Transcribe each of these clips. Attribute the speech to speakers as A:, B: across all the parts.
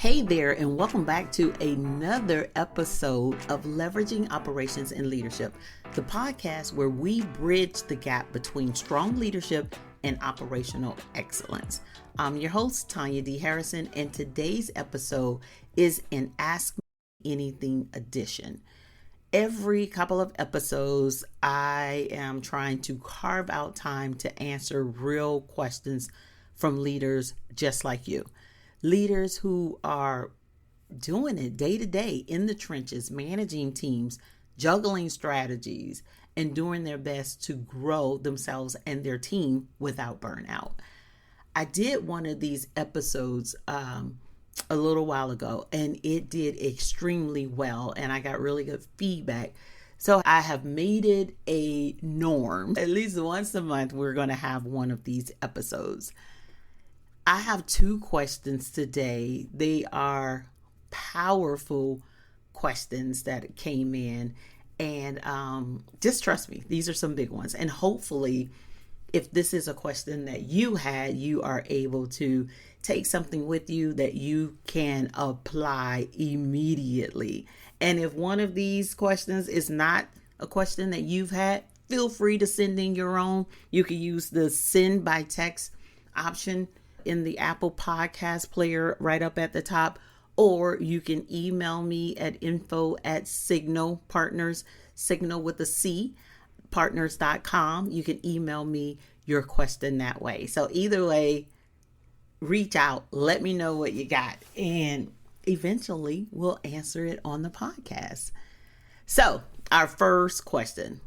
A: Hey there, and welcome back to another episode of Leveraging Operations and Leadership, the podcast where we bridge the gap between strong leadership and operational excellence. I'm your host, Tanya D. Harrison, and today's episode is an Ask Me Anything edition. Every couple of episodes, I am trying to carve out time to answer real questions from leaders just like you. Leaders who are doing it day to day in the trenches, managing teams, juggling strategies, and doing their best to grow themselves and their team without burnout. I did one of these episodes a little while ago, and it did extremely well, and I got really good feedback. So I have made it a norm. At least once a month, we're going to have one of these episodes. I have two questions today. They are powerful questions that came in, and just trust me, these are some big ones. And hopefully, if this is a question that you had, you are able to take something with you that you can apply immediately. And if one of these questions is not a question that you've had, feel free to send in your own. You can use the send by text option in the Apple Podcast player right up at the top, or you can email me at info@Signal Partners, Signal with a C, partners.com. You can email me your question that way. So either way, reach out, let me know what you got, and eventually we'll answer it on the podcast. So our first question: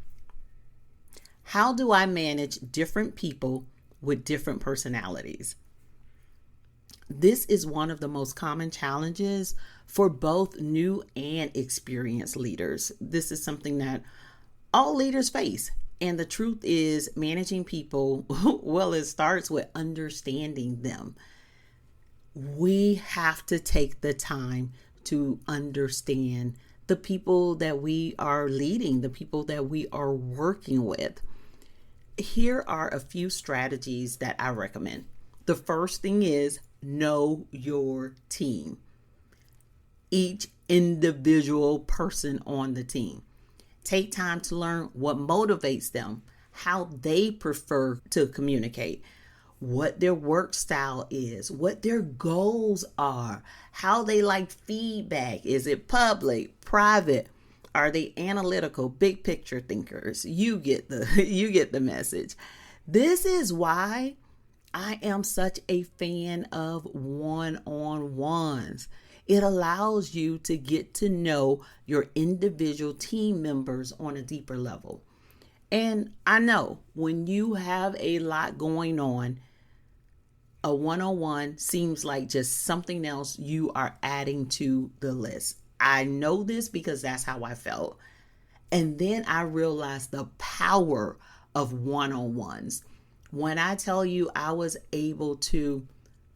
A: how do I manage different people with different personalities? This is one of the most common challenges for both new and experienced leaders. This is something that all leaders face. And the truth is, managing people, well, it starts with understanding them. We have to take the time to understand the people that we are leading, the people that we are working with. Here are a few strategies that I recommend. The first thing is know your team, each individual person on the team. Take time to learn what motivates them, how they prefer to communicate, what their work style is, what their goals are, how they like feedback. Is it public, private? Are they analytical, big picture thinkers? You get the message. This is why I am such a fan of one-on-ones. It allows you to get to know your individual team members on a deeper level. And I know when you have a lot going on, a one-on-one seems like just something else you are adding to the list. I know this because that's how I felt. And then I realized the power of one-on-ones. When I tell you I was able to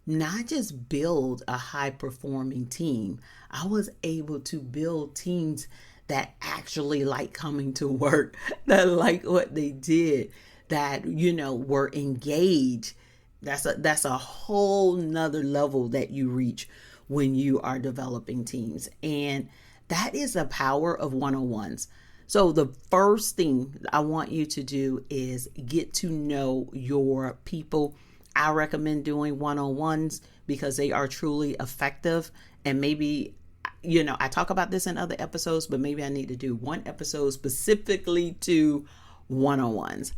A: not just build a high-performing team, I was able to build teams that actually like coming to work, that like what they did, that, were engaged. That's a whole nother level that you reach when you are developing teams. And that is the power of one-on-ones. So the first thing I want you to do is get to know your people. I recommend doing one-on-ones because they are truly effective. And maybe, I talk about this in other episodes, but maybe I need to do one episode specifically to one-on-ones.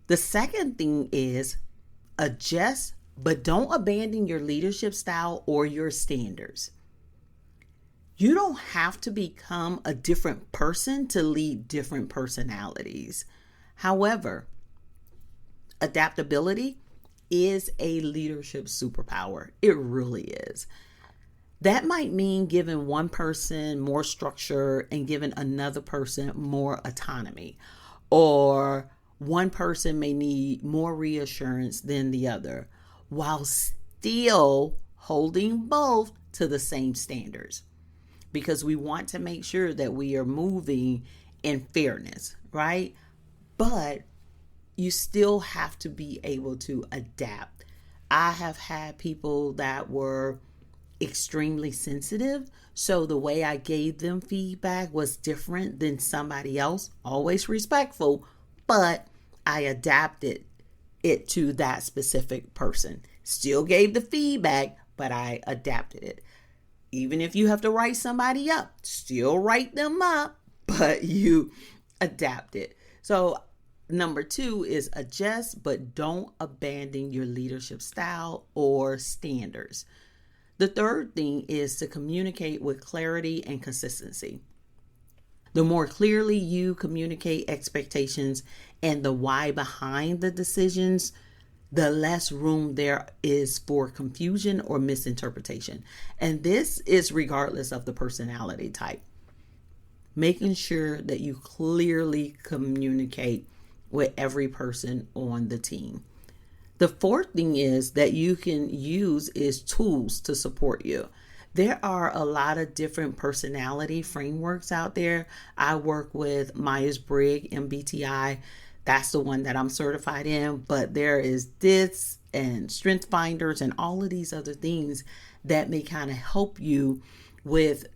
A: The second thing is adjust, but don't abandon your leadership style or your standards. You don't have to become a different person to lead different personalities. However, adaptability is a leadership superpower. It really is. That might mean giving one person more structure and giving another person more autonomy. Or one person may need more reassurance than the other, while still holding both to the same standards. Because we want to make sure that we are moving in fairness, right? But you still have to be able to adapt. I have had people that were extremely sensitive. So the way I gave them feedback was different than somebody else, always respectful, but I adapted it to that specific person. Still gave the feedback, but I adapted it. Even if you have to write somebody up, still write them up, but you adapt it. So number 2 is adjust, but don't abandon your leadership style or standards. The third thing is to communicate with clarity and consistency. The more clearly you communicate expectations and the why behind the decisions, the less room there is for confusion or misinterpretation. And this is regardless of the personality type. Making sure that you clearly communicate with every person on the team. The fourth thing is that you can use is tools to support you. There are a lot of different personality frameworks out there. I work with Myers-Briggs MBTI. That's the one that I'm certified in, but there is DISC and Strength Finders and all of these other things that may kind of help you with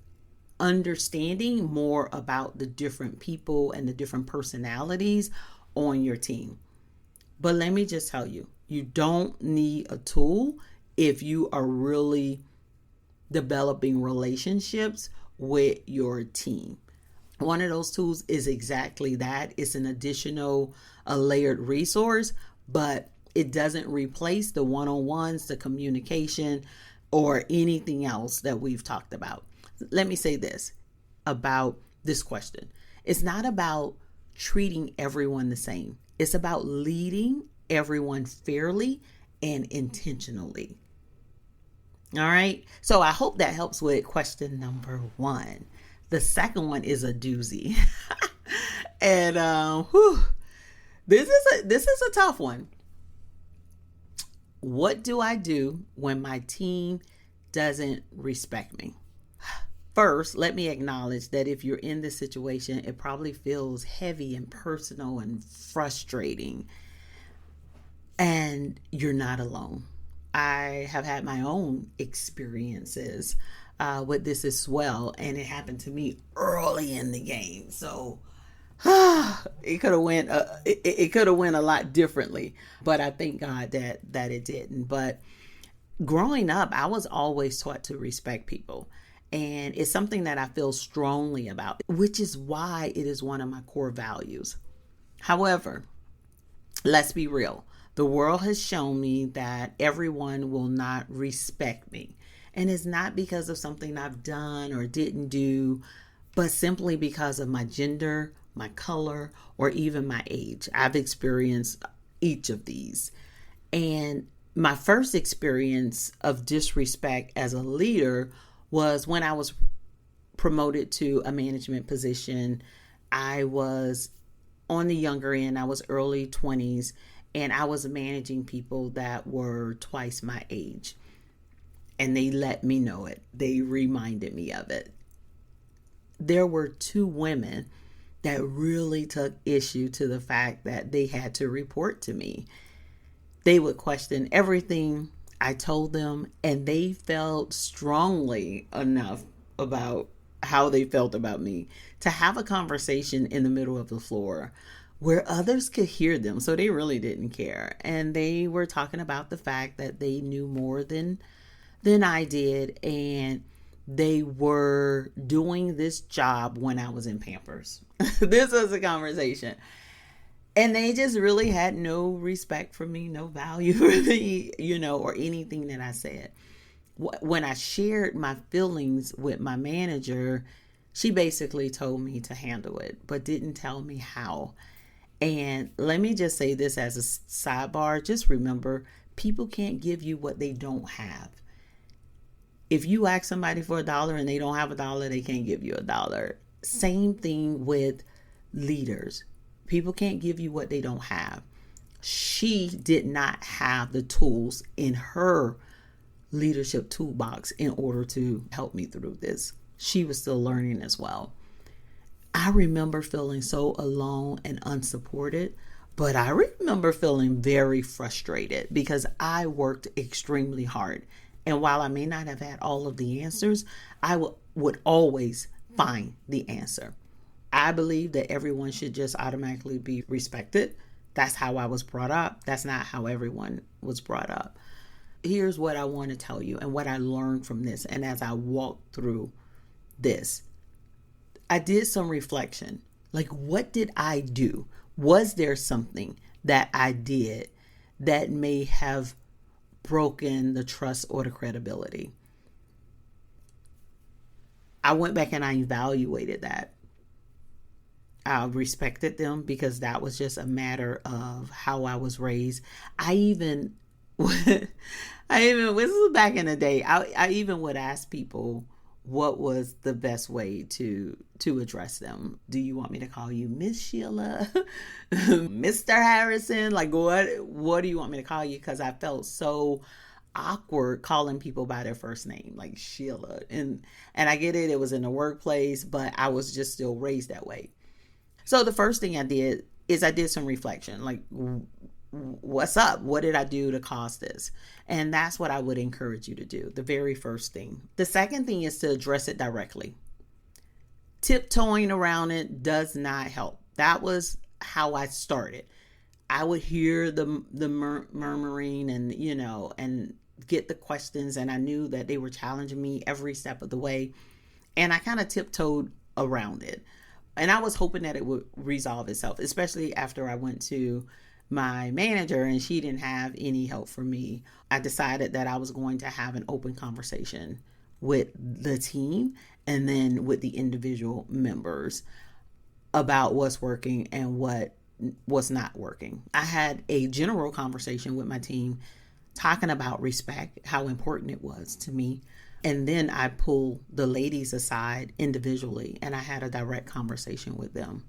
A: understanding more about the different people and the different personalities on your team. But let me just tell you, you don't need a tool if you are really developing relationships with your team. One of those tools is exactly that. It's an additional, a layered resource, but it doesn't replace the one-on-ones, the communication, or anything else that we've talked about. Let me say this about this question. It's not about treating everyone the same. It's about leading everyone fairly and intentionally. All right. So I hope that helps with question number 1. The second one is a doozy. And this is a tough one. What do I do when my team doesn't respect me? First, let me acknowledge that if you're in this situation, it probably feels heavy and personal and frustrating. And you're not alone. I have had my own experiences with this as well, and it happened to me early in the game. So it could have went a lot differently, but I thank God that it didn't. But growing up, I was always taught to respect people, and it's something that I feel strongly about, which is why it is one of my core values. However, let's be real. The world has shown me that everyone will not respect me. And it's not because of something I've done or didn't do, but simply because of my gender, my color, or even my age. I've experienced each of these. And my first experience of disrespect as a leader was when I was promoted to a management position. I was on the younger end. I was early 20s. And I was managing people that were twice my age. And they let me know it. They reminded me of it. There were 2 women that really took issue to the fact that they had to report to me. They would question everything I told them, and they felt strongly enough about how they felt about me to have a conversation in the middle of the floor where others could hear them. So they really didn't care. And they were talking about the fact that they knew more than I did. And they were doing this job when I was in Pampers. This was a conversation. And they just really had no respect for me, no value for me, or anything that I said. When I shared my feelings with my manager, she basically told me to handle it, but didn't tell me how. And let me just say this as a sidebar. Just remember, people can't give you what they don't have. If you ask somebody for $1 and they don't have $1, they can't give you $1. Same thing with leaders. People can't give you what they don't have. She did not have the tools in her leadership toolbox in order to help me through this. She was still learning as well. I remember feeling so alone and unsupported, but I remember feeling very frustrated because I worked extremely hard And while I may not have had all of the answers, I would always find the answer. I believe that everyone should just automatically be respected. That's how I was brought up. That's not how everyone was brought up. Here's what I want to tell you and what I learned from this. And as I walked through this, I did some reflection. Like, what did I do? Was there something that I did that may have broken the trust or the credibility? I went back and I evaluated that. I respected them because that was just a matter of how I was raised. I even, this was back in the day, I even would ask people what was the best way to address them. Do you want me to call you Miss Sheila, Mr. Harrison? Like, what do you want me to call you? Because I felt so awkward calling people by their first name, like Sheila. And I get it, it was in the workplace, but I was just still raised that way. So the first thing I did is I did some reflection, like, what's up? What did I do to cause this? And that's what I would encourage you to do. The very first thing. The second thing is to address it directly. Tiptoeing around it does not help. That was how I started. I would hear the murmuring and, and get the questions, and I knew that they were challenging me every step of the way. And I kind of tiptoed around it. And I was hoping that it would resolve itself, especially after I went to my manager and she didn't have any help for me. I decided that I was going to have an open conversation with the team and then with the individual members about what's working and what was not working. I had a general conversation with my team talking about respect, how important it was to me. And then I pulled the ladies aside individually and I had a direct conversation with them.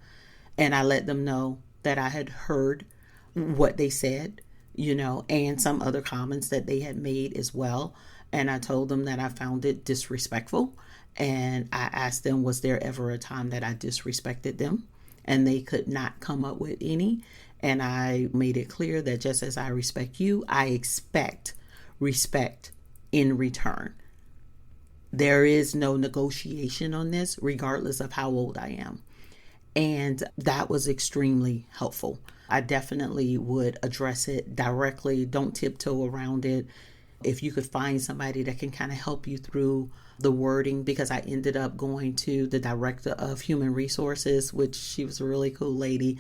A: And I let them know that I had heard what they said, and some other comments that they had made as well. And I told them that I found it disrespectful. And I asked them, was there ever a time that I disrespected them? And they could not come up with any. And I made it clear that just as I respect you, I expect respect in return. There is no negotiation on this, regardless of how old I am. And that was extremely helpful. I definitely would address it directly. Don't tiptoe around it. If you could find somebody that can kind of help you through the wording, because I ended up going to the director of human resources, which she was a really cool lady.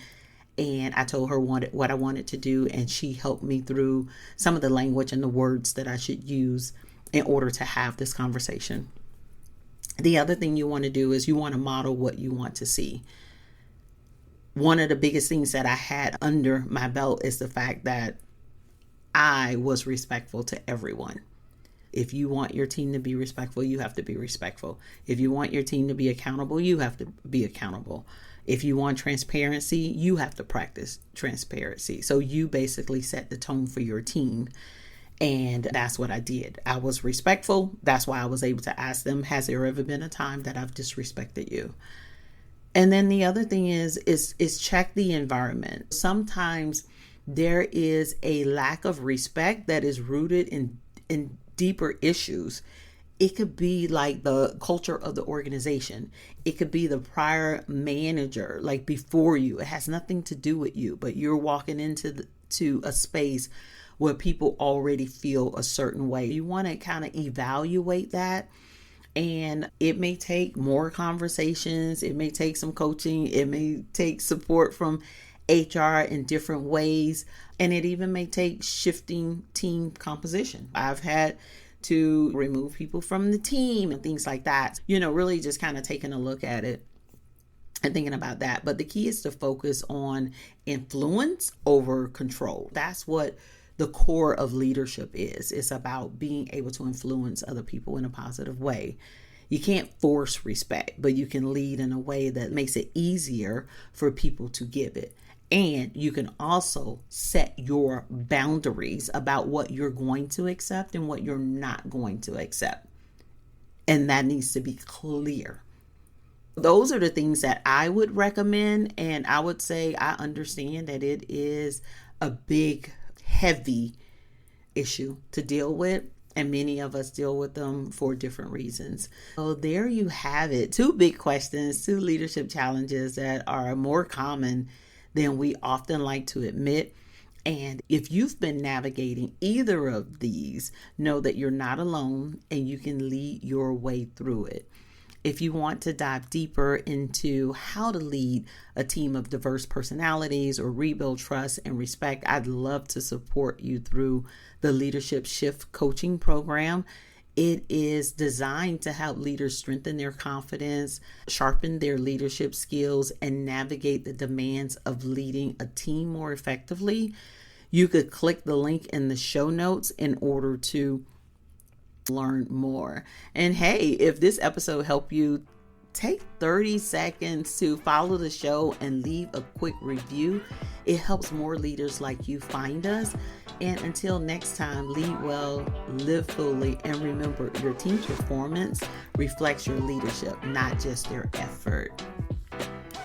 A: And I told her what I wanted to do. And she helped me through some of the language and the words that I should use in order to have this conversation. The other thing you want to do is you want to model what you want to see. One of the biggest things that I had under my belt is the fact that I was respectful to everyone. If you want your team to be respectful, you have to be respectful. If you want your team to be accountable, you have to be accountable. If you want transparency, you have to practice transparency. So you basically set the tone for your team. And that's what I did. I was respectful. That's why I was able to ask them, has there ever been a time that I've disrespected you? And then the other thing is check the environment. Sometimes there is a lack of respect that is rooted in deeper issues. It could be like the culture of the organization. It could be the prior manager, like before you. It has nothing to do with you, but you're walking into a space where people already feel a certain way. You want to kind of evaluate that. And it may take more conversations. It may take some coaching. It may take support from HR in different ways. And it even may take shifting team composition. I've had to remove people from the team and things like that. Really just kind of taking a look at it and thinking about that. But the key is to focus on influence over control. That's what the core of leadership is. It's about being able to influence other people in a positive way. You can't force respect, but you can lead in a way that makes it easier for people to give it. And you can also set your boundaries about what you're going to accept and what you're not going to accept. And that needs to be clear. Those are the things that I would recommend. And I would say I understand that it is a big, heavy issue to deal with. And many of us deal with them for different reasons. So there you have it. 2 big questions, 2 leadership challenges that are more common than we often like to admit. And if you've been navigating either of these, know that you're not alone and you can lead your way through it. If you want to dive deeper into how to lead a team of diverse personalities or rebuild trust and respect, I'd love to support you through the Leadership Shift Coaching Program. It is designed to help leaders strengthen their confidence, sharpen their leadership skills, and navigate the demands of leading a team more effectively. You could click the link in the show notes in order to learn more. And hey, if this episode helped you, take 30 seconds to follow the show and leave a quick review. It helps more leaders like you find us. And until next time, lead well, live fully, and remember, your team's performance reflects your leadership, not just their effort.